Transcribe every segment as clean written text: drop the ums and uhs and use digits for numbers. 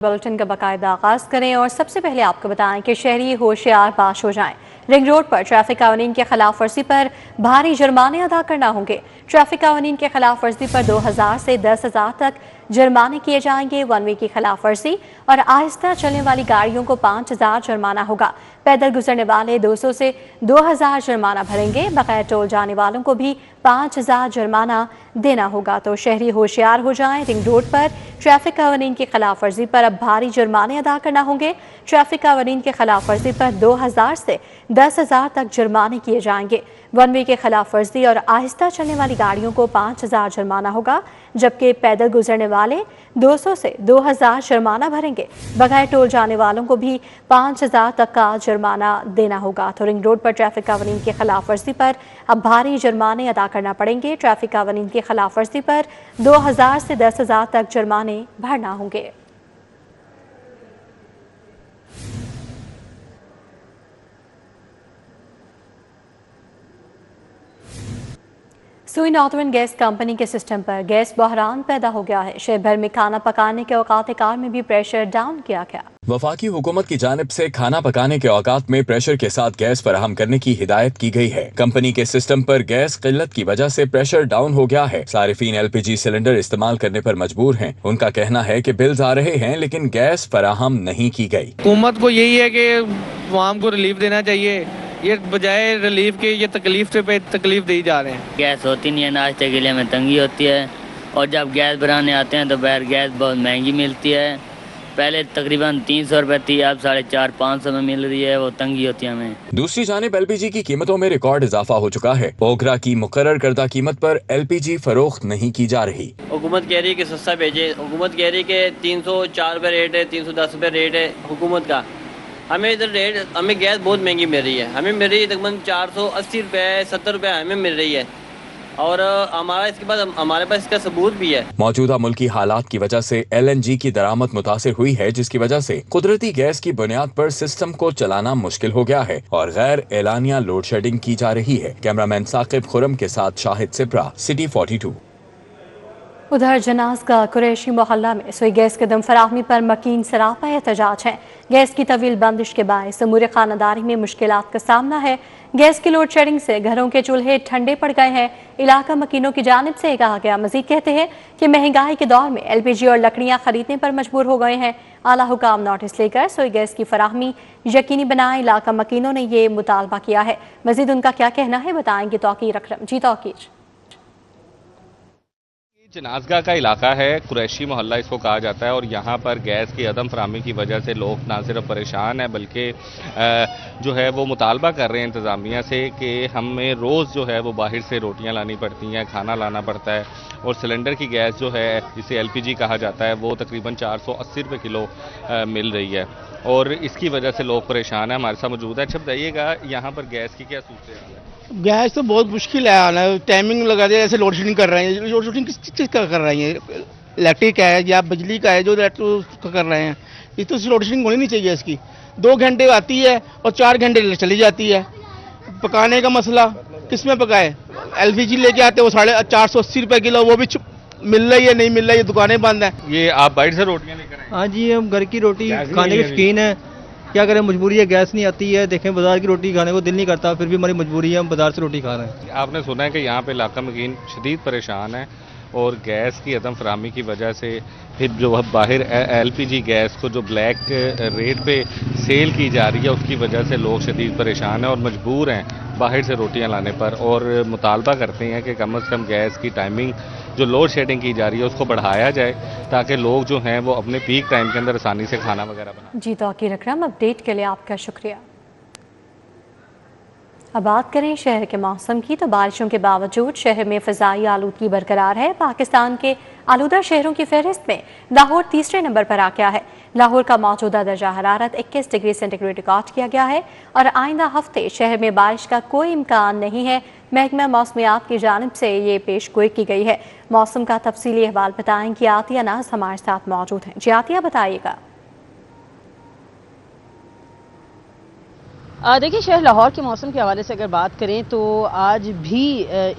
Bulletin का बाकायदा आगाज करें और सबसे पहले आपको बताएं कि शहरी होशियार बाश हो जाएं। रिंग रोड पर ट्रैफिक कानून के खिलाफ वर्जी पर भारी जुर्माने अदा करना होंगे। ट्रैफिक कानून के खिलाफ वर्जी पर 2000 से 10,000 तक जुर्माने किए जाएंगे। वन वे की खिलाफ वर्जी और आहिस्ता चलने वाली गाड़ियों को 5,000 जुर्माना होगा। पैदल गुजरने वाले 200 से 2,000 जुर्माना भरेंगे। बगैर टोल जाने वालों को भी 5,000 जुर्माना देना होगा। तो शहरी होशियार हो जाएं। रिंग रोड पर ट्रैफिक कानून की खिलाफ वर्जी पर अब भारी जुर्माने अदा करना होंगे। ट्रैफिक कानून के खिलाफ वर्जी पर 2,000 से 10,000 तक जुर्माने किए जाएंगे। वन वे के खिलाफ वर्जी और आहिस्ता चलने वाली गाड़ियों को 5,000 जुर्माना होगा, जबकि पैदल गुजरने वाले 200 से 2,000 जुर्माना भरेंगे। बगैर टोल जाने वालों को भी 5,000 तक का जुर्माना देना होगा। तो रिंग रोड पर ट्रैफिक कानून की खिलाफ वर्जी पर अब भारी जुर्माने अदा करना पड़ेंगे। ट्रैफिक कानून की खिलाफ वर्जी पर 2,000 से 10,000 तक जुर्माने भरना होंगे। सुई नॉर्दर्न गैस कंपनी के सिस्टम पर गैस बहरान पैदा हो गया है। शहर भर में खाना पकाने के औकात कार में भी प्रेशर डाउन किया गया। वफाकी हुकूमत की जानिब से खाना पकाने के औकात में प्रेशर के साथ गैस फराहम करने की हिदायत की गई है। कंपनी के सिस्टम पर गैस किल्लत की वजह से प्रेशर डाउन हो गया है। सारिफीन LPG सिलेंडर इस्तेमाल करने पर मजबूर हैं। उनका कहना है कि बिल्स आ रहे हैं लेकिन गैस फराहम नहीं की गई। हुकूमत को यही है कि आवाम को रिलीफ देना चाहिए, ये बजाय रिलीफ के ये तकलीफ पे तकलीफ दी जा रहे हैं। गैस होती नहीं है, नाश्ते के लिए हमें तंगी होती है और जब गैस भराने आते हैं तो बगैर गैस बहुत महंगी मिलती है। पहले तकरीबन 300 रुपए थी, अब 450-500 में मिल रही है, वो तंगी होती है हमें। दूसरी जानिब LPG की कीमतों में रिकॉर्ड इजाफा हो चुका है। ओगरा की मुकर्रर करदा कीमत पर LPG फरोख्त नहीं की जा रही। हुकूमत कह रही है कि सस्ता भेजे, हुकूमत कह रही है कि 304 रुपये रेट है, 310 रुपये रेट है हुकूमत का। हमें इधर रेट, हमें गैस बहुत महंगी मिल रही है। हमें मिल रही है तकरीबन 480 रुपये 70 रुपये हमें मिल रही है और हमारे पास इसका सबूत भी है। मौजूदा मुल्की हालात की वजह से LNG की दरामद मुतासिर हुई है, जिसकी वजह से कुदरती गैस की बुनियाद पर सिस्टम को चलाना मुश्किल हो गया है और गैर एलानिया लोड शेडिंग की जा रही है। कैमरामैन साकिब खुरम के साथ शाहिद सिप्रा, सिटी 42। उधर जनाज का कुरैशी मोहल्ला में सुई गैस के दम फराहमी पर मकीन सरापा एहतजाज है। गैस की तवील बंदिश के बायस समूरे खानादारी में मुश्किलात का सामना है। गैस की लोड शेडिंग से घरों के चूल्हे ठंडे पड़ गए हैं। इलाका मकीनों की जानिब से कहा गया। मजीद कहते हैं कि महंगाई के दौर में LPG और लकड़ियां खरीदने पर मजबूर हो गए हैं। आला हुकाम नोटिस लेकर सुई गैस की फराहमी यकीनी बनाए। इलाका मकीनों ने ये मुतालबा किया है। मजीद उनका क्या कहना है बताएंगे तौकीर अकरम। जी तौकीर। जनाजगा का इलाका है, कुरैशी मोहल्ला इसको कहा जाता है और यहाँ पर गैस की अदम फराहमी की वजह से लोग ना सिर्फ परेशान हैं बल्कि जो है वो मुतालबा कर रहे हैं इंतज़ामिया से कि हमें रोज़ जो है वो बाहर से रोटियाँ लानी पड़ती हैं, खाना लाना पड़ता है और सिलेंडर की गैस जो है जिसे LPG कहा जाता है वो तकरीबन 480 रुपये किलो मिल रही है और इसकी वजह से लोग परेशान हैं। हमारे साथ मौजूद है। अच्छा बताइएगा यहाँ पर गैस की क्या सूरत है? गैस तो बहुत मुश्किल है आना, टाइमिंग लगा दे, ऐसे लोड शेडिंग कर रहे हैं। लोड शेडिंग किस चीज़ का कर रहे हैं? इलेक्ट्रिक है या बिजली का है जो का कर रहे हैं? ये तो लोड शेडिंग होनी नहीं चाहिए। इसकी 2 घंटे आती है और 4 घंटे चली जाती है। पकाने का मसला, किस में पकाए? LPG लेके आते वो 480 रुपये किलो, वो भी मिल रही है नहीं मिल रही है, दुकानें बंद है। ये आप बाहर से रोटियाँ लेकर आए? हाँ जी, हम घर की रोटी खाने के शौकीन है, क्या करें, मजबूरी है, गैस नहीं आती है। देखें बाजार की रोटी खाने को दिल नहीं करता, फिर भी हमारी मजबूरी है, हम बाजार से रोटी खा रहे हैं। आपने सुना है कि यहाँ पे इलाका मकीन शदीद परेशान है और गैस की अदम फराहमी की वजह से फिर जो बाहर LPG गैस को जो ब्लैक रेट पे सेल की जा रही है उसकी वजह से लोग शदीद परेशान हैं और मजबूर हैं बाहर से रोटियां लाने पर और मुतालबा करते हैं कि कम से कम गैस की टाइमिंग जो लोड शेडिंग की जा रही है उसको बढ़ाया जाए ताकि लोग जो हैं वो अपने पीक टाइम के अंदर आसानी से खाना वगैरह बनाएं। जी तौकीर अकरम, अपडेट के लिए आपका शुक्रिया। अब बात करें शहर के मौसम की, तो बारिशों के बावजूद शहर में फ़िज़ाई आलूदगी बरकरार है। पाकिस्तान के आलूदा शहरों की फहरिस्त में लाहौर तीसरे नंबर पर आ गया है। लाहौर का मौजूदा दर्जा हरारत 21 डिग्री सेंटीग्रेड रिकॉर्ड किया गया है और आइंदा हफ्ते शहर में बारिश का कोई इम्कान नहीं है। महकमा मौसमियात की जानिब से ये पेश गोई की गई है। मौसम का तफसीली अहवाल बताएंगी आतिया नाज हमारे साथ मौजूद हैं। जी आतिया, बताइएगा। देखिए, शहर लाहौर के मौसम के हवाले से अगर बात करें तो आज भी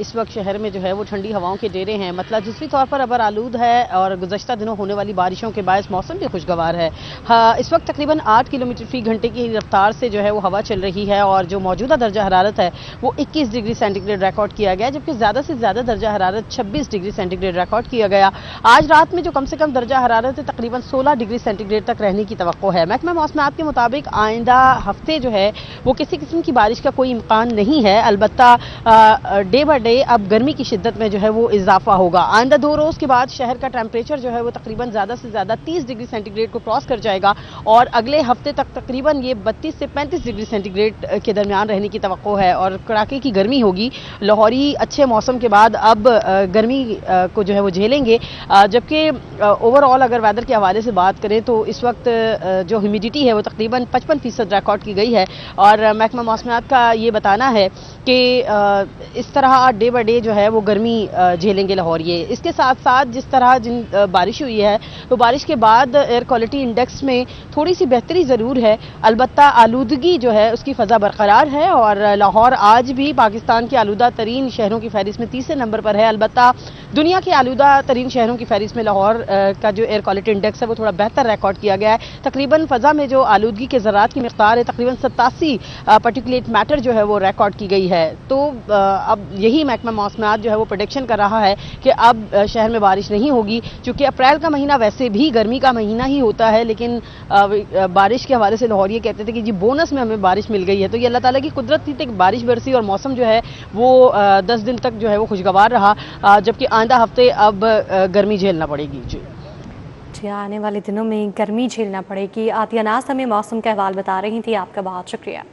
इस वक्त शहर में जो है वो ठंडी हवाओं के डेरे हैं। मतलब जिसवी तौर पर अबर आलूद है और गुज़श्ता दिनों होने वाली बारिशों के बायस मौसम भी खुशगवार है। हाँ, इस वक्त तकरीबन 8 किलोमीटर फी घंटे की रफ्तार से जो है वो हवा चल रही है और जो मौजूदा दर्जा हरारत है वो 21 डिग्री सेंटीग्रेड रिकॉर्ड किया गया, जबकि ज़्यादा से ज़्यादा दर्जा हरारत 26 डिग्री सेंटीग्रेड रिकॉर्ड किया गया। आज रात में जो कम से कम दर्जा हरारत है तकरीबन 16 डिग्री सेंटीग्रेड तक रहने की तवक्को है। महकमा मौसमियात के मुताबिक आइंदा हफ्ते जो है वो किसी किस्म की बारिश का कोई इम्कान नहीं है। अलबत्ता डे बाय डे अब गर्मी की शिद्दत में जो है वो इजाफा होगा। आइंदा 2 रोज़ के बाद शहर का टेम्परेचर जो है वो तकरीबन ज़्यादा से ज़्यादा 30 डिग्री सेंटीग्रेड को क्रॉस कर जाएगा और अगले हफ्ते तक तकरीबन ये 32 से 35 डिग्री सेंटीग्रेड के दरमियान रहने की तवक्को है और कड़ाके की गर्मी होगी। लाहौरी अच्छे मौसम के बाद अब गर्मी को जो है वो झेलेंगे, जबकि ओवरऑल अगर वेदर के हवाले से बात करें तो इस वक्त जो ह्यूमिडिटी है वो तकरीबन 55% रिकॉर्ड की गई है और महकमा मौसमियात का ये बताना है कि इस तरह डे बाय डे जो है वो गर्मी झेलेंगे लाहौरिये। इसके साथ साथ जिस तरह बारिश हुई है तो बारिश के बाद एयर क्वालिटी इंडेक्स में थोड़ी सी बेहतरी ज़रूर है, अलबत्ता आलूदगी जो है उसकी फ़ज़ा बरकरार है और लाहौर आज भी पाकिस्तान के आलूदा तरीन शहरों की फहरिस्त में 30 नंबर पर है। अलबत्ता दुनिया के आलूदा तरीन शहरों की फहरिस्त में लाहौर का जो एयर क्वालिटी इंडेक्स है वो थोड़ा बेहतर रिकॉर्ड किया गया है। तकरीबन फ़ज़ा में जो आलूदगी के ज़रात की मिक़दार है तकरीबन 87 पार्टिकुलेट मैटर जो है वो रिकॉर्ड की गई है। तो अब यही महकमा मौसमियात जो है वो प्रेडिक्शन कर रहा है कि अब शहर में बारिश नहीं होगी, क्योंकि अप्रैल का महीना वैसे भी गर्मी का महीना ही होता है, लेकिन बारिश के हवाले से लाहौरिये कहते थे कि जी बोनस में हमें बारिश मिल गई है। तो ये अल्लाह ताला की कुदरत थी कि बारिश बरसी और मौसम जो है वो 10 दिन तक जो है वो खुशगवार रहा, जबकि आइंदा हफ्ते अब गर्मी झेलना पड़ेगी। जी आने वाले दिनों में गर्मी झेलना पड़ेगी। आतिया नाज हमें मौसम का अहवाल बता रही थी, आपका बहुत शुक्रिया।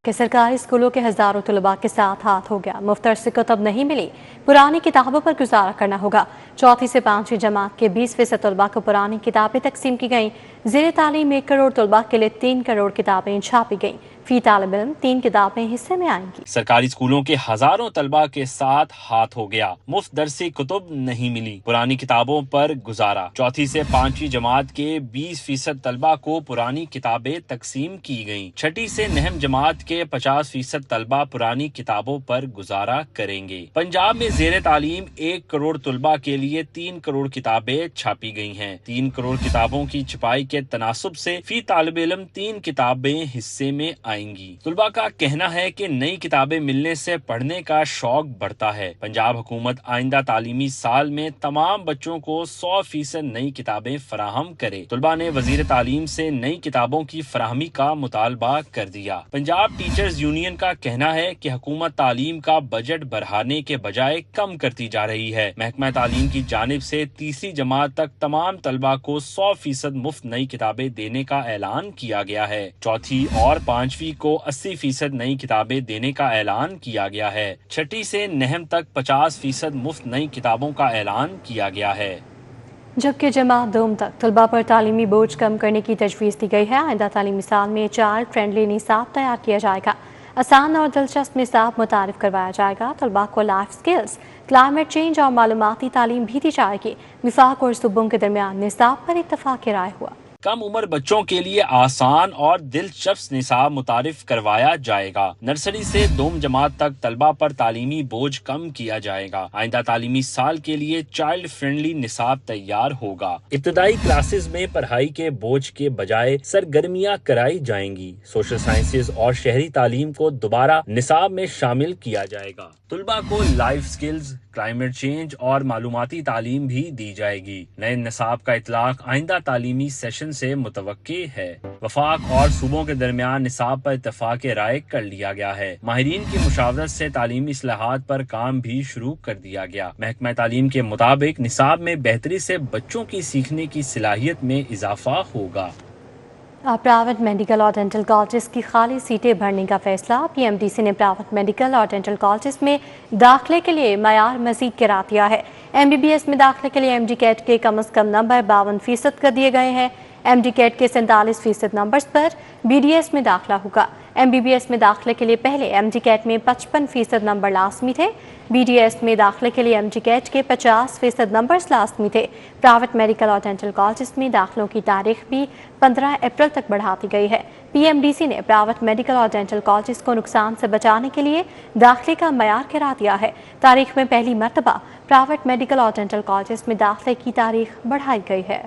कि सरकारी स्कूलों के हज़ारों तलबा के साथ हाथ हो गया, मुफ्त से कुतब नहीं मिली, पुरानी किताबों पर गुजारा करना होगा। 4वीं से 5वीं जमात के 20% तलबा को पुरानी किताबें तकसीम की गईं। ज़ेर तालीम 1 करोड़ तलबा के लिए 3 करोड़ किताबें छापी गईं। फी तालिब इल्म 3 किताबें हिस्से में आएंगी। सरकारी स्कूलों के हजारों तलबा के साथ हाथ हो गया, मुफ्त दरसी कुतुब नहीं मिली, पुरानी किताबों पर गुजारा। 4वीं से 5वीं जमात के 20% तलबा को पुरानी किताबें तकसीम की गईं। 6ठी से 9वीं जमात के 50% तलबा पुरानी किताबों पर गुजारा करेंगे। पंजाब में ज़ेर तालीम 1 करोड़ तलबा के लिए 3 करोड़ किताबें छापी गई हैं। 3 करोड़ किताबों की छपाई के तनासुब से फी तालिब इल्म 3 किताबें हिस्से में आएंगी। तलबा का कहना है कि नई किताबें मिलने से पढ़ने का शौक बढ़ता है। पंजाब हुकूमत आइंदा तालीमी साल में तमाम बच्चों को 100% नई किताबें फराहम करे। तलबा ने वजीर तालीम से नई किताबों की फराहमी का मुतालबा कर दिया। पंजाब टीचर्स यूनियन का कहना है कि हुकूमत तालीम का बजट बढ़ाने के बजाय कम करती जा रही है। महकमा तालीम की जानिब से 3री जमात तक तमाम तलबा को 100% मुफ्त नई किताबें देने का ऐलान किया गया है। 4वीं और 5वीं को 80% नई किताबें देने का ऐलान किया गया है। 6ठी से 9वीं तक 50% मुफ्त नई किताबों का ऐलान किया गया है। जबकि जमात 2 तक तलबा पर तालीमी बोझ कम करने की तजवीज़ दी गई है। आइंदा तालीमी साल में चाइल्ड फ्रेंडली निसाब तैयार किया जाएगा। आसान और दिलचस्प निसाब मुतारिफ करवाया जाएगा। तलबा को लाइफ स्किल्स, क्लाइमेट चेंज और मालूमाती तालीम भी दी जाएगी। विफाक और सूबों के दरमियान निसाब पर इत्तफाक राय हुआ। कम उम्र बच्चों के लिए आसान और दिलचस्प निसाब मुतारिफ करवाया जाएगा। नर्सरी से 2वीं जमात तक तलबा पर तालीमी बोझ कम किया जाएगा। आइंदा तालीमी साल के लिए चाइल्ड फ्रेंडली निसाब तैयार होगा। इब्तदाई क्लासेस में पढ़ाई के बोझ के बजाय सरगर्मियां कराई जाएंगी। सोशल साइंसेज और शहरी तालीम को दोबारा निसाब में शामिल किया जाएगा। तलबा को लाइफ स्किल्स, क्लाइमेट चेंज और मालूमाती तालीम भी दी जाएगी। नए निसाब का इतलाक आइंदा तालीमी सेशन से मुतवक्की है। वफाक और सूबों के दरमियान निसाब पर इत्तफाक राय कर लिया गया है। माहिरीन की मुशावरत से तालीमी इस्लाहात पर काम भी शुरू कर दिया गया। महकमा तालीम के मुताबिक निसाब में बेहतरी से बच्चों की सीखने की सलाहियत में इजाफा होगा। प्राइवेट मेडिकल और डेंटल कॉलेज की खाली सीटें भरने का फैसला। PMDC ने प्राइवेट मेडिकल और डेंटल कॉलेज में दाखिले के लिए मयार मजीद गिरा दिया है। MBBS में दाखिले के लिए MD कैट के कम अज़ कम नंबर 52% कर दिए गए हैं। MD कैट के 47% नंबर्स पर BDS में दाखिला होगा। MBBS में दाखिले के लिए पहले MD कैट में 55% नंबर लाजमी थे। BDS में दाखिले के लिए MD कैट के 50% नंबर्स लाजमी थे। प्राइवेट मेडिकल और डेंटल कॉलेज में दाखिलों की तारीख भी 15 अप्रैल तक बढ़ा दी गई है। PMDC ने प्राइवेट मेडिकल और डेंटल कॉलेज को नुकसान से बचाने के लिए दाखिले का मयार गिरा दिया है। तारीख में पहली मरतबा प्राइवेट मेडिकल और डेंटल कॉलेज में दाखिले की तारीख बढ़ाई गई है।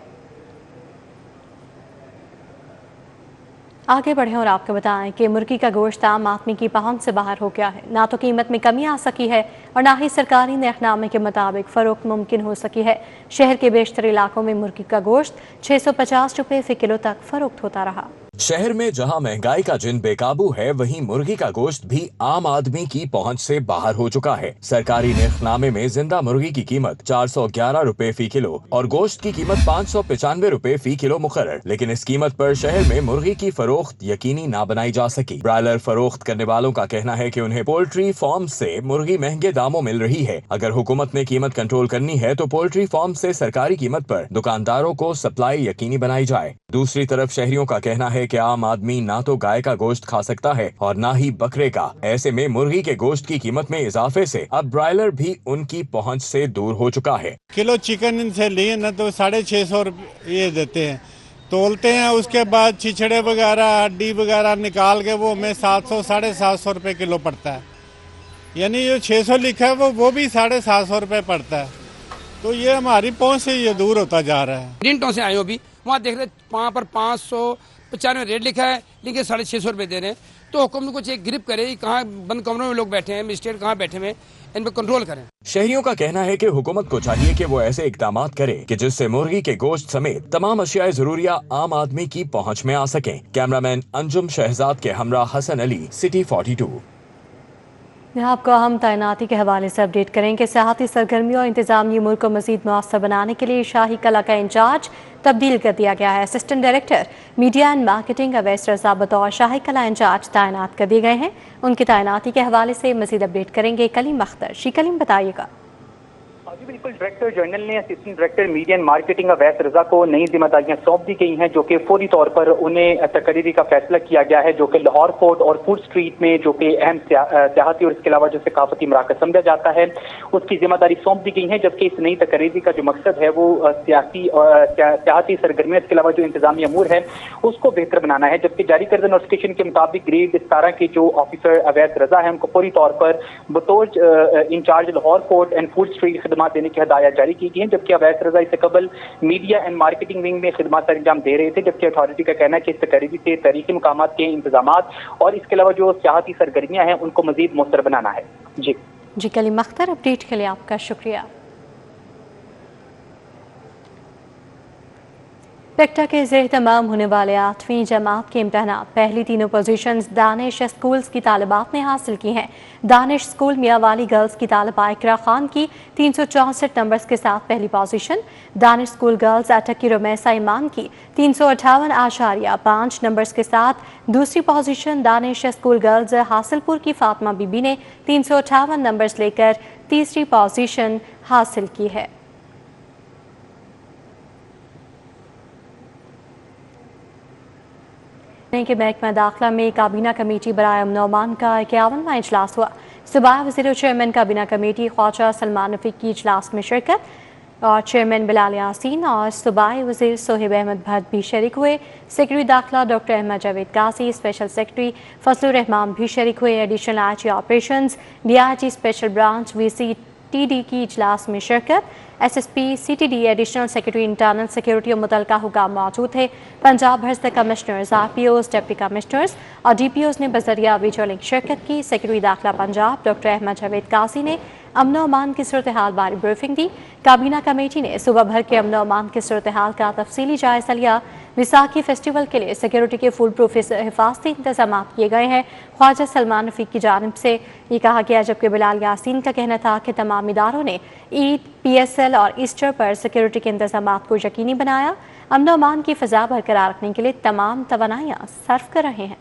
आगे बढ़ें और आपको बताएं कि मुर्गी का गोश्त आम आदमी की पहुंच से बाहर हो गया है। ना तो कीमत में कमी आ सकी है और ना ही सरकारी नरखनामे के मुताबिक फरोख्त मुमकिन हो सकी है। शहर के बेशतर इलाकों में मुर्गी का गोश्त 650 रुपए फी किलो तक फरोख्त होता रहा। शहर में जहां महंगाई का जिन बेकाबू है, वहीं मुर्गी का गोश्त भी आम आदमी की पहुंच से बाहर हो चुका है। सरकारी नरखनामे में जिंदा मुर्गी की कीमत 411 रुपए फी किलो और गोश्त की कीमत 595 रुपए फी किलो मुकर्रर, लेकिन इस कीमत पर शहर में मुर्गी की फरोख्त यकीनी ना बनाई जा सकी। ब्रायलर फरोख्त करने वालों का कहना है कि उन्हें पोल्ट्री फार्म से मुर्गी महंगे दामों मिल रही है। अगर हुकूमत ने कीमत कंट्रोल करनी है तो पोल्ट्री फार्म से सरकारी कीमत पर दुकानदारों को सप्लाई यकीनी बनाई जाए। दूसरी तरफ शहरियों का कहना है कि आम आदमी ना तो गाय का गोश्त खा सकता है और ना ही बकरे का। ऐसे में मुर्गी के गोश्त की कीमत में इजाफे से अब ब्रायलर भी उनकी पहुंच से दूर हो चुका है। किलो चिकन इनसे लिए ना तो 650 रुपये देते हैं, तोलते हैं, उसके बाद छिछड़े वगैरह हड्डी वगैरह निकाल के वो हमें 700 750 रुपये किलो पड़ता है। यानी जो 600 लिखा है वो भी 750 रुपये पड़ता है। तो ये हमारी पहुंच से ये दूर होता जा रहा है। प्रिंटों से आए हो भी वहाँ देख रहे वहाँ पर 595 रेट लिखा है, लेकिन 650 रुपये दे रहे हैं। तो हुकूमत को चेक ग्रिप करे, कहाँ बंद कमरों में लोग बैठे हैं, मजिस्ट्रेट कहाँ बैठे हुए, इन पर कंट्रोल करें। शहरियों का कहना है कि हुकूमत को चाहिए कि वो ऐसे इकदाम करे कि जिससे मुर्गी के गोश्त समेत तमाम अशियाए जरूरिया आम आदमी की पहुंच में आ सकें। कैमरामैन अंजुम शहजाद के हमरा हसन अली, सिटी 42। आपको अहम तैनाती के हवाले से अपडेट करें कि सियाहती सरगर्मियों और इंतजामी उमूर को मजीद मौसर बनाने के लिए शाही कला का इंचार्ज तब्दील कर दिया गया है। Assistant director media and marketing Awais Raza बतौर शाही कला इंचार्ज तैनात कर दिए गए हैं। उनकी तैनाती के हवाले से मजीद अपडेट करेंगे कलीम अख्तर। जी कलीम, बताइएगा। जी बिल्कुल, डायरेक्टर जनरल ने assistant director media and marketing Awais Raza को नई जिम्मेदारियां सौंप दी गई हैं, जो कि फौरी तौर पर उन्हें तकरीरी का फैसला किया गया है, जो कि लाहौर फोर्ट और फूड स्ट्रीट में जो कि अहम सियाहती और इसके अलावा जो सकाफती मराकज समझा जाता है उसकी जिम्मेदारी सौंप दी गई है। जबकि इस नई तकरीरी का जो मकसद है वो सियाहती सरगर्मियों के अलावा जो इंतजामी अमूर है उसको बेहतर बनाना है। जबकि जारी करदा नोटिफिकेशन के मुताबिक ग्रेड 17 के जो ऑफिसर अवैस रजा है उनको फौरी तौर पर बतौर incharge Lahore fort and food street खिदमत देने की हदायत जारी की गई है। जबकि अवैस रजा इससे कबल मीडिया एंड मार्केटिंग विंग में खिदमत सर अंजाम दे रहे थे। जबकि अथॉरिटी का कहना है कि इस तकरीरी से तारीखी मकाम के इंतजाम और इसके अलावा जो सियाहती सरगर्मियां हैं उनको मजीद मौसर बनाना है। जी कलीम अख्तर, अपडेट के लिए आपका शुक्रिया। पेक्टा के ज़ेर तमाम होने वाले 8वीं जमात के इम्तहानात पहली तीनों पोजीशंस दानिश स्कूल्स की तालिबात ने हासिल की हैं। दानिश स्कूल मियावाली गर्ल्स की तालिबा इकरा खान की 364 नंबर्स के साथ पहली पोजीशन, दानिश स्कूल गर्ल्स अटक की रुमैसा ईमान की 358.5 नंबर्स के साथ दूसरी position, Danish school girls Hasilpur की फातिमा बीबी ने 358 नंबर्स लेकर तीसरी पोजीशन हासिल की है। के महकमा दाखिला में काबीना कमेटी बराए अमन अमान का 51वां इजलास हुआ। सुबह वज़ीर चेयरमैन काबीना कमेटी ख्वाजा सलमान रफीक की इजलास में शिरकत और चेयरमैन बिलाल यासीन और सूबाई वज़ीर सोहेब अहमद भट्ट भी शरीक हुए। सेक्रेटरी दाखिला डॉक्टर अहमद जावेद कासी, स्पेशल सेक्रेटरी फजलुर रहमान भी शरीक हुए। Additional IG operations DIG special branch VCTD की इजलास में शिरकत। SSP CTD additional secretary internal security और मुतलका हुकाम मौजूद थे। पंजाब भर से कमिश्नर्स, RPOs, डिप्टी कमिश्नर्स और DPOs ने बजरिया वीडियो लिंक शिरकत की। सेक्रेटरी दाखिला पंजाब डॉक्टर अहमद जावेद कासी ने अमन अमान की सूरत हाल बारे ब्रीफिंग दी। काबीना कमेटी ने सुबह भर के अमन अमान की सूरत हाल का तफसीली जायजा लिया। विसाखी फेस्टिवल के लिए सिक्योरिटी के फुल प्रूफ हिफाजती इंतजाम किए गए हैं। ख्वाजा सलमान रफीक की जानिब से ये कहा गया, जबकि बिलाल यासीन का कहना था कि तमाम इदारों ने ईद, PSL और ईस्टर पर सिक्योरिटी के इंतजाम को यकीनी बनाया। अमन अमान की फ़ज़ा बरकरार रखने के लिए तमाम तवानाइयाँ सर्व कर रहे हैं।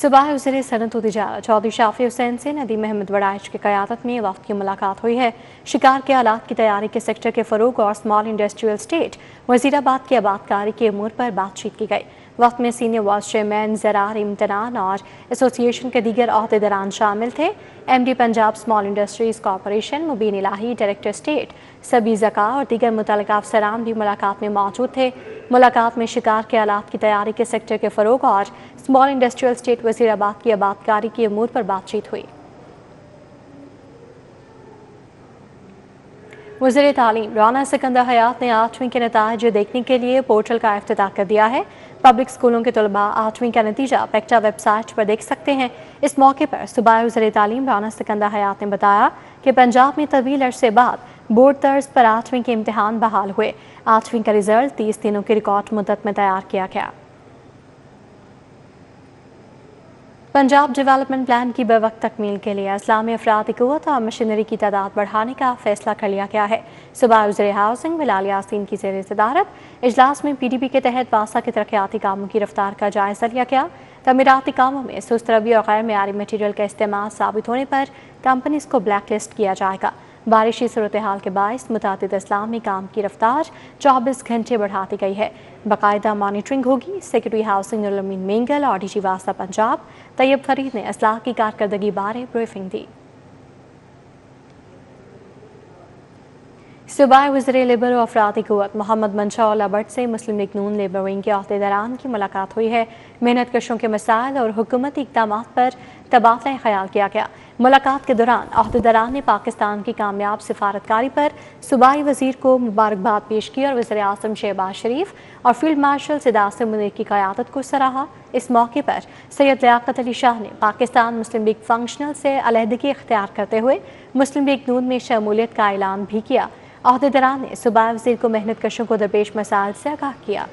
सूबाई वज़ीर सनअत व तिजारत चौधरी शाफी हुसैन से नदीम अहमद वड़ाइच की क़यादत में वक्त की मुलाकात हुई है। शिकार के आलात की तैयारी के सेक्टर के फ़रोग़ और स्मॉल इंडस्ट्रियल स्टेट वज़ीराबाद की आबादकारी के अमूर पर बातचीत की गई। वक्त में senior vice chairman Zarar Imtinan और एसोसिएशन के दीगर अहदेदारान शामिल थे। MD Punjab small industries corporation Mubeen Ilahi director state Sabi Zaka और दीगर मुतल्लिक़ अफसरान भी मुलाकात में मौजूद थे। मुलाकात में शिकार के आलात की तैयारी के सेक्टर के फ़रोग़ और स्मॉल इंडस्ट्रियल स्टेट वज़ीराबाद की आबादकारी के अमूर पर बातचीत हुई। वज़ीर तालीम राना सिकंदर हयात ने 8वीं के नताइज देखने के लिए पोर्टल का इफ्तिताह कर दिया है। पब्लिक स्कूलों के तलबा 8वीं का नतीजा पेक्टा वेबसाइट पर देख सकते हैं। इस मौके पर सूबाई वज़ीर तालीम राना सिकंदर हयात ने बताया कि पंजाब में तवील अरसे बाद बोर्ड तर्ज पर 8वीं के इम्तिहान बहाल हुए। 8वीं का रिजल्ट 30 दिनों की रिकॉर्ड मुद्दत में तैयार किया गया। पंजाब डेवलपमेंट प्लान की बेवक्त तकमील के लिए इस्लामी अफरादी क़ुव्वत और मशीनरी की तादाद बढ़ाने का फैसला कर लिया गया है। सूबाई वज़ीर हाउसिंग बिलाल यासीन की ज़ेर सदारत इजलास में PDP के तहत वासा के तरक्याती कामों की रफ्तार का जायज़ा लिया गया। तमीराती कामों में सुस्त रवि और गैर मेयारी मटीरियल का इस्तेमाल साबित होने पर कंपनीज को ब्लैक लिस्ट किया जाएगा। बारिशी सूरत हाल के बायस मुतादिद अजला में काम की रफ्तार 24 घंटे बढ़ा दी गई है। बाकायदा मॉनिटरिंग होगी। सेक्रेटरी हाउसिंग नुरुल अमीन मेंगल और DG वासा पंजाब तैयब फरीद ने असलाह की कारकर्दगी बारे ब्रीफिंग दी। सूबाई वज़ीर लेबर और अफरादी क़ुव्वत मोहम्मद मंशा लबट से मुस्लिम लीग नून लेबर विंग के अहदेदारान की मुलाकात हुई है। मेहनत कशों के मसाइल और हुकूमती इक़दामात पर तबादला ख्याल किया गया। मुलाकात के दौरान अहदेदारान ने पाकिस्तान की कामयाब सिफारतकारी पर सूबाई वज़ीर को मुबारकबाद पेश की और वज़ीर आज़म शहबाज शरीफ और फील्ड मार्शल सिदात मुनीर की क़यादत को सराहा। इस मौके पर सैयद लियाकत अली शाह ने पाकिस्तान मुस्लिम लीग फंक्शनल से अलहदगी इख्तियार करते हुए मुस्लिम लीग नून में शमूलियत का ऐलान भी किया। अहदेदारान ने सूबाई वज़ीर को मेहनत कशों को दरपेश मसाइल से आगाह किया।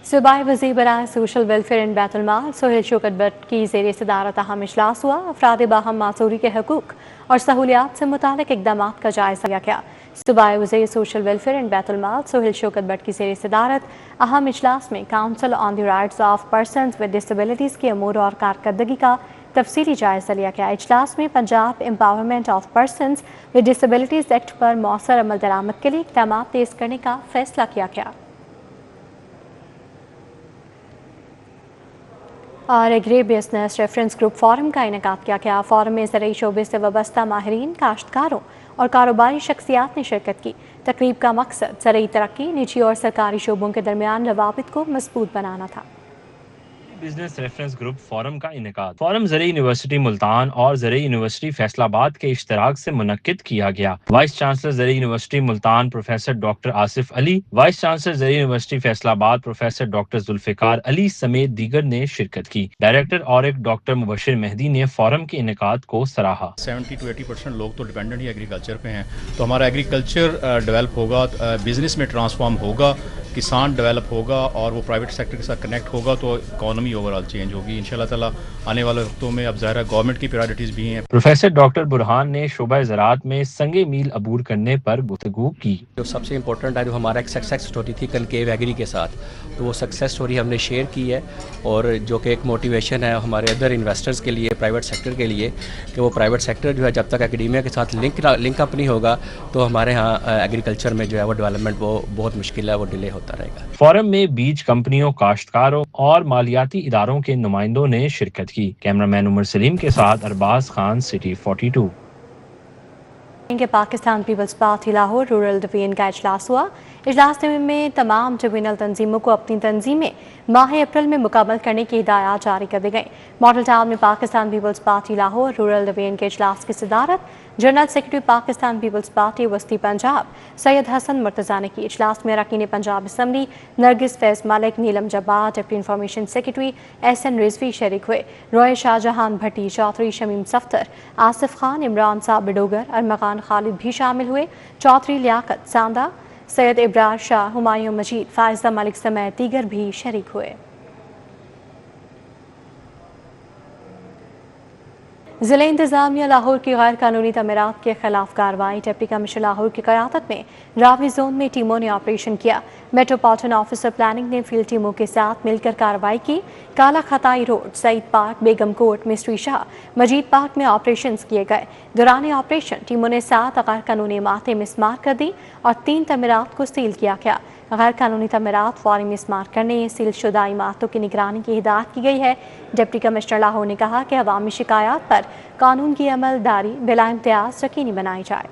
सूबाई वज़ीर बराए सोशल वेलफेयर एंड बैतुल माल सोहेल शौकत भट्ट की ज़ेर सदारत अहम इजलास हुआ। अफराद बाहम मासूरी के हकूक़ और सहूलियात से मुतालिक इक़दामात का जायज़ा लिया गया। सूबाई वज़ीर सोशल वेलफेयर एंड बैतुल माल सोहेल शौकत भट्ट की ज़ेर सदारत अहम इजलास में council on the rights of persons with disabilities के अमूर और कारकर्दगी का तफसीली जायज़ा लिया गया। इजलास में Punjab empowerment of persons with disabilities act पर मौसर अमल दरामद के लिए इक़दामात तेज़ करने का फैसला किया गया। और agri business reference group forum का इनेकाद किया गया। फोरम में ज़रूरी शोबे से वाबस्ता माहिरीन, काश्तकारों और कारोबारी शख्सियात ने शिरकत की। तकरीब का मकसद ज़रूरी तरक्की, निजी और सरकारी शोबों के दरमियान रवाबित को मजबूत बनाना था। बिजनेस रेफरेंस ग्रुप फोरम का इनेकाद फोरम ज़रूरी यूनिवर्सिटी मुल्तान और ज़रूरी यूनिवर्सिटी फैसलाबाद के इश्तराक से मुनक्किद किया गया। वाइस चांसलर ज़रूरी university Multan professor doctor Asif Ali, vice chancellor ज़रूरी university Faisalabad professor doctor Zulfiqar Ali समेत दीगर ने शिरकत की। डायरेक्टर और एक डॉक्टर मुबशिर मेहदी ने फोरम के इनेकाद को सराहा। 70 to 80% लोग तो डिपेंडेंट ही एग्रीकल्चर पे हैं, तो हमारा एग्रीकल्चर डेवलप होगा, बिजनेस में ट्रांसफॉर्म होगा, किसान डेवलप होगा और वो प्राइवेट सेक्टर के साथ कनेक्ट होगा तो इकॉनमी ओवरऑल चेंज होगी इंशाल्लाह ताला। आने वाले वक्तों में अब ज़ाहिर है गवर्नमेंट की प्रायोरिटीज़ भी हैं। प्रोफेसर डॉक्टर बुरहान ने शोबा ज़राअत में संगे मील अबूर करने पर गुफ्तगू की। जो सबसे इम्पोर्टेंट है, जो हमारा एक सक्सेस स्टोरी थी कनकेव एग्री के साथ, तो वो सक्सेस स्टोरी हमने शेयर की है और जो कि एक मोटिवेशन है हमारे अदर इन्वेस्टर्स के लिए, प्राइवेट सेक्टर के लिए, कि वो प्राइवेट सेक्टर जो है जब तक एकेडमिया के साथ लिंकअप नहीं होगा तो हमारे यहाँ एग्रीकल्चर में जो है वो डेवलपमेंट वो बहुत मुश्किल है, वो डिले होता रहेगा। फोरम में बीज कंपनियों, काश्तकारों और मालियाती इदारों के नुमाइंदों ने शिरकत की। कैमरामैन उमर सलीम के साथ Arbaz Khan, city 42। Pakistan Peoples Party Lahore rural division का इजलास हुआ। इजलास में तमाम डिवीजनल तंजीमों को अपनी तंजीमें माह अप्रैल में मुकम्मल करने की हिदायत जारी कर दी गई। मॉडल टाउन में पाकिस्तान पीपल्स पार्टी लाहौर रूरल डिवीजन के इजलास की सदारत जनरल सेक्रेटरी पाकिस्तान पीपल्स पार्टी वस्ती पंजाब सैयद हसन मुर्तज़ा ने की। इजलास में अरकान Punjab assembly Nargis Faiz Malik, Neelam Jabbar, deputy information secretary SN Rizvi शरीक हुए। रॉय शाहजहां भट्टी, चौधरी शमीम सफ्तर, आसिफ खान, इमरान साहब बिडोगर, अरमगान खालिद भी शामिल हुए। चौधरी लियाकत सांदा, सैयद इब्रार शाह, हुमायूं मजीद, फायजा मलिक समेत दीगर भी शरीक हुए। ज़िला इंतज़ामिया लाहौर की गैर कानूनी तमीरात के खिलाफ कार्रवाई। डिप्टी कमिश्नर लाहौर की क़यादत में रावी जोन में टीमों ने ऑपरेशन किया। मेट्रोपॉलिटन ऑफिसर प्लानिंग ने फील्ड टीमों के साथ मिलकर कार्रवाई की। काला खताई रोड, सईद पार्क, बेगम कोट, मिस्ट्री शाह, मजीद पार्क में ऑपरेशन किए गए। दौरान ऑपरेशन टीमों ने 7 गैर कानूनी इमारतें मिसमार कर दी और 3 तमीरात को सील किया गया। गैर कानूनी तमीरात फौरी मिसमार करने, सील शुदा इमारतों की निगरानी की हिदायत की गई है। डिप्टी कमिश्नर लाहौर ने कहा कि अवामी शिकायत पर कानून की अमलदारी बिला इम्तियाज यकीनी बनाई जाए।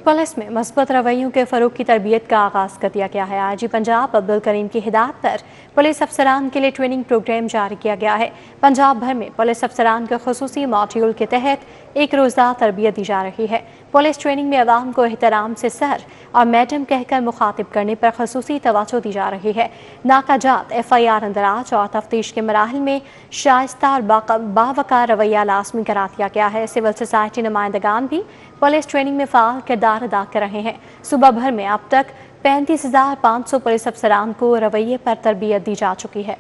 पुलिस में मस्बत रवैयों के फ़रोग़ की तरबियत का आगाज़ कर दिया गया है। आईजी पंजाब अब्दुल करीम की हिदायत पर पुलिस अफसरान के लिए ट्रेनिंग प्रोग्राम जारी किया गया है। पंजाब भर में पुलिस अफसरान के खुसूसी मॉड्यूल के तहत एक रोज़ा तरबियत दी जा रही है। पुलिस ट्रेनिंग में अवाम को एहतराम से सर और मैडम कहकर मुखातिब करने पर खसूसी तवज्जो दी जा रही है। नाकाजात, FIR अंदराज और तफ्तीश के मराहिल में शाइस्ता और बावकार रवैया लाजमी करार दिया गया है। सिविल सोसाइटी नुमाइंदगान भी पुलिस ट्रेनिंग में फ़ाल किरदार अदा कर रहे हैं। सूबा भर में अब तक 35,500 पुलिस अफसरान को रवैये पर तरबियत दी जा चुकी है।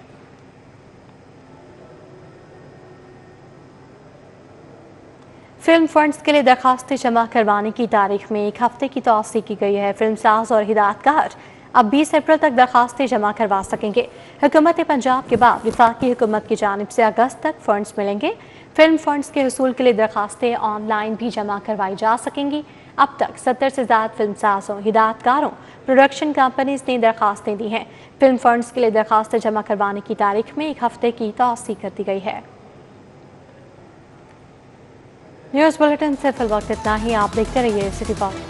फिल्म फंड्स के लिए दरखास्तें जमा करवाने की तारीख में 1 हफ्ते की तौसीक की गई है। फिल्म साज और हिदायतकार अब 20 अप्रैल तक दरखास्तें जमा करवा सकेंगे। हुकूमत पंजाब के बाद वफाकी हुकूमत की जानिब से अगस्त तक फंड्स मिलेंगे। फिल्म फंड्स के हसूल के लिए दरखास्तें ऑनलाइन भी जमा करवाई जा सकेंगी। अब तक 70 से ज़्यादा फिल्म साजों, हिदायतकारों, प्रोडक्शन कंपनीज ने दरखास्तें दी हैं। फिल्म फंड्स के लिए दरखास्तें जमा करवाने की तारीख में 1 हफ्ते की तौसीक कर दी गई है। न्यूज़ बुलेटिन से फिल वक्त इतना ही। आप देखते रहिए सिटी पॉलिटिक्स।